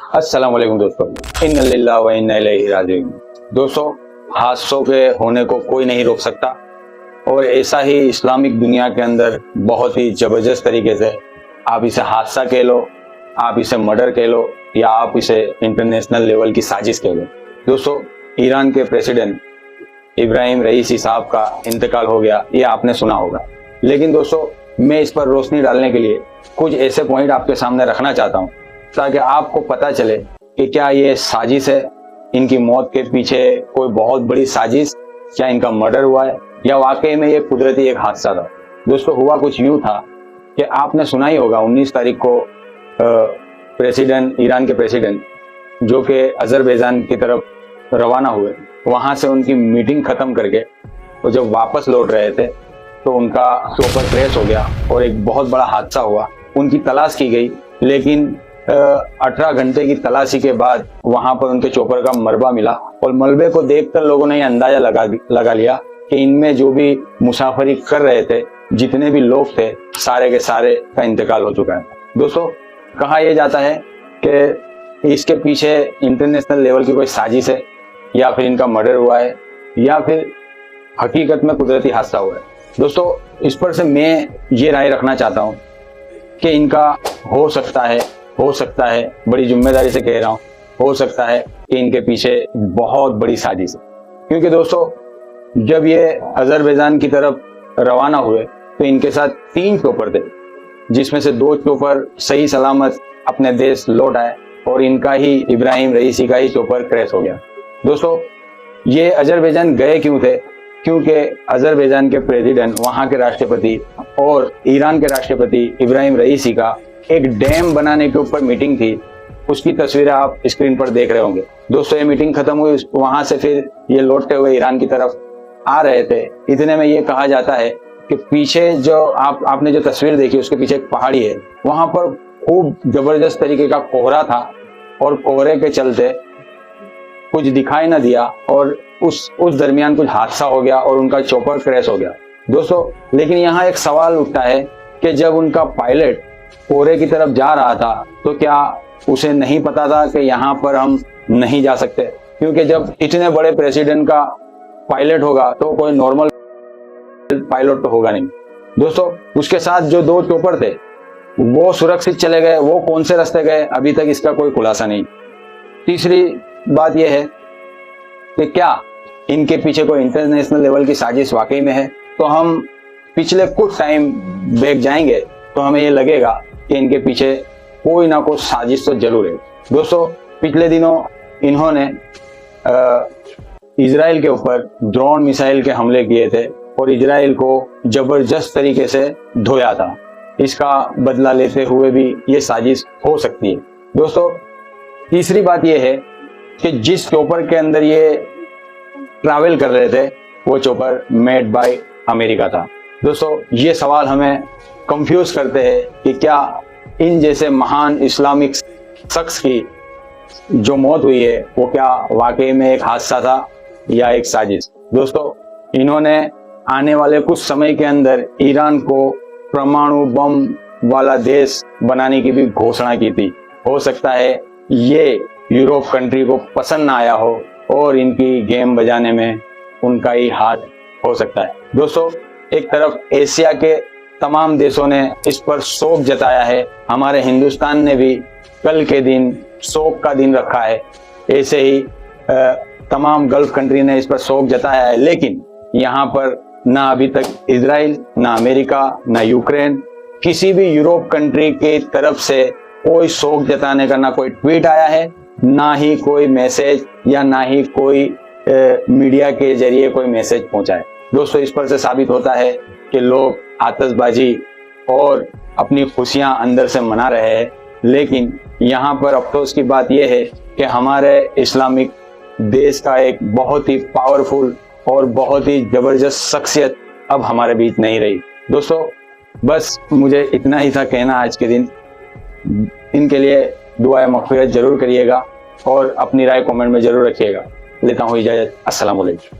अस्सलाम वालेकुम दोस्तों, इन्ना लिल्लाहि व इन्ना इलैहि राजिऊन। दोस्तों, हादसों के होने को कोई नहीं रोक सकता और ऐसा ही इस्लामिक दुनिया के अंदर बहुत ही ज़बरदस्त तरीके से, आप इसे हादसा कह लो, आप इसे मर्डर कह लो या आप इसे इंटरनेशनल लेवल की साजिश कह लो। दोस्तों, ईरान के प्रेसिडेंट इब्राहिम रईसी साहब का इंतकाल हो गया, ये आपने सुना होगा। लेकिन दोस्तों, मैं इस पर रोशनी डालने के लिए कुछ ऐसे पॉइंट आपके सामने रखना चाहता हूँ ताकि आपको पता चले कि क्या ये साजिश है, इनकी मौत के पीछे कोई बहुत बड़ी साजिश, क्या इनका मर्डर हुआ है या वाकई में ये कुदरती एक हादसा था। दोस्तों, हुआ कुछ यूं था कि आपने सुना ही होगा 19 तारीख को ईरान के प्रेसिडेंट जो कि अजरबैजान की तरफ रवाना हुए, वहां से उनकी मीटिंग खत्म करके वो जब वापस लौट रहे थे तो उनका चॉपर क्रैश हो गया और एक बहुत बड़ा हादसा हुआ। उनकी तलाश की गई, लेकिन 18 घंटे की तलाशी के बाद वहां पर उनके चॉपर का मलबा मिला और मलबे को देखकर लोगों ने अंदाजा लगा लिया कि इनमें जो भी मुसाफरी कर रहे थे, जितने भी लोग थे, सारे के सारे का इंतकाल हो चुका है। दोस्तों, कहा यह जाता है कि इसके पीछे इंटरनेशनल लेवल की कोई साजिश है या फिर इनका मर्डर हुआ है या फिर हकीकत में कुदरती हादसा हुआ है। दोस्तों, इस पर से मैं ये राय रखना चाहता हूँ कि इनका हो सकता है, बड़ी जिम्मेदारी से कह रहा हूँ, हो सकता है कि इनके पीछे बहुत बड़ी साजिश है। क्योंकि दोस्तों, जब ये अजरबैजान की तरफ रवाना हुए तो इनके साथ 3 चॉपर थे, जिसमें से 2 चॉपर सही सलामत अपने देश लौट आए और इनका ही, इब्राहिम रईसी का ही चॉपर क्रैश हो गया। दोस्तों, ये अजरबैजान गए क्यों थे? क्योंकि अजरबैजान के प्रेसिडेंट, वहां के राष्ट्रपति और ईरान के राष्ट्रपति इब्राहिम रईसी का एक डैम बनाने के ऊपर मीटिंग थी। उसकी तस्वीरें आप स्क्रीन पर देख रहे होंगे। दोस्तों, ये मीटिंग खत्म हुई, वहां से फिर ये लौटते हुए ईरान की तरफ आ रहे थे। इतने में ये कहा जाता है कि पीछे जो आपने जो तस्वीर देखी, उसके पीछे एक पहाड़ी है, वहां पर खूब जबरदस्त तरीके का कोहरा था और कोहरे के चलते कुछ दिखाई न दिया और उस दरमियान कुछ हादसा हो गया और उनका चॉपर क्रैश हो गया। दोस्तों, लेकिन यहाँ एक सवाल उठता है कि जब उनका पायलट कोहरे की तरफ जा रहा था तो क्या उसे नहीं पता था कि यहाँ पर हम नहीं जा सकते? क्योंकि जब इतने बड़े प्रेसिडेंट का पायलट होगा तो कोई नॉर्मल पायलट तो होगा नहीं। दोस्तों, उसके साथ जो 2 चॉपर थे वो सुरक्षित चले गए, वो कौन से रास्ते गए, अभी तक इसका कोई खुलासा नहीं। तीसरी बात यह है कि क्या इनके पीछे कोई इंटरनेशनल लेवल की साजिश वाकई में है? तो हम पिछले कुछ टाइम बैक जाएंगे तो हमें ये लगेगा कि इनके पीछे कोई ना कोई साजिश तो जरूर है। दोस्तों, पिछले दिनों इन्होंने इजराइल के ऊपर ड्रोन मिसाइल के हमले किए थे और इजराइल को जबरदस्त तरीके से धोया था। इसका बदला लेते हुए भी ये साजिश हो सकती है। दोस्तों, तीसरी बात यह है कि जिस चॉपर के अंदर ये ट्रैवल कर रहे थे वो चॉपर मेड बाय अमेरिका था। दोस्तों, ये सवाल हमें कंफ्यूज करते हैं कि क्या इन जैसे महान इस्लामिक शख्स की जो मौत हुई है वो क्या वाकई में एक हादसा था या एक साजिश? दोस्तों, इन्होंने आने वाले कुछ समय के अंदर ईरान को परमाणु बम वाला देश बनाने की भी घोषणा की थी। हो सकता है ये यूरोप कंट्री को पसंद ना आया हो और इनकी गेम बजाने में उनका ही हाथ हो सकता है। दोस्तों, एक तरफ एशिया के तमाम देशों ने इस पर शोक जताया है, हमारे हिंदुस्तान ने भी कल के दिन शोक का दिन रखा है, ऐसे ही तमाम गल्फ कंट्री ने इस पर शोक जताया है। लेकिन यहाँ पर ना अभी तक इजराइल, ना अमेरिका, ना यूक्रेन, किसी भी यूरोप कंट्री की तरफ से कोई शोक जताने का ना कोई ट्वीट आया है, ना ही कोई मैसेज या ना ही कोई मीडिया के जरिए कोई मैसेज पहुंचा है। दोस्तों, इस पर से साबित होता है कि लोग आतिशबाजी और अपनी खुशियां अंदर से मना रहे हैं। लेकिन यहाँ पर अफसोस की बात यह है कि हमारे इस्लामिक देश का एक बहुत ही पावरफुल और बहुत ही जबरदस्त शख्सियत अब हमारे बीच नहीं रही। दोस्तों, बस मुझे इतना ही था कहना आज के दिन। इनके लिए दुआए मग़फ़िरत जरूर करिएगा और अपनी राय कमेंट में जरूर रखिएगा। लेता हूँ इजाज़त। अस्सलाम वालेकुम।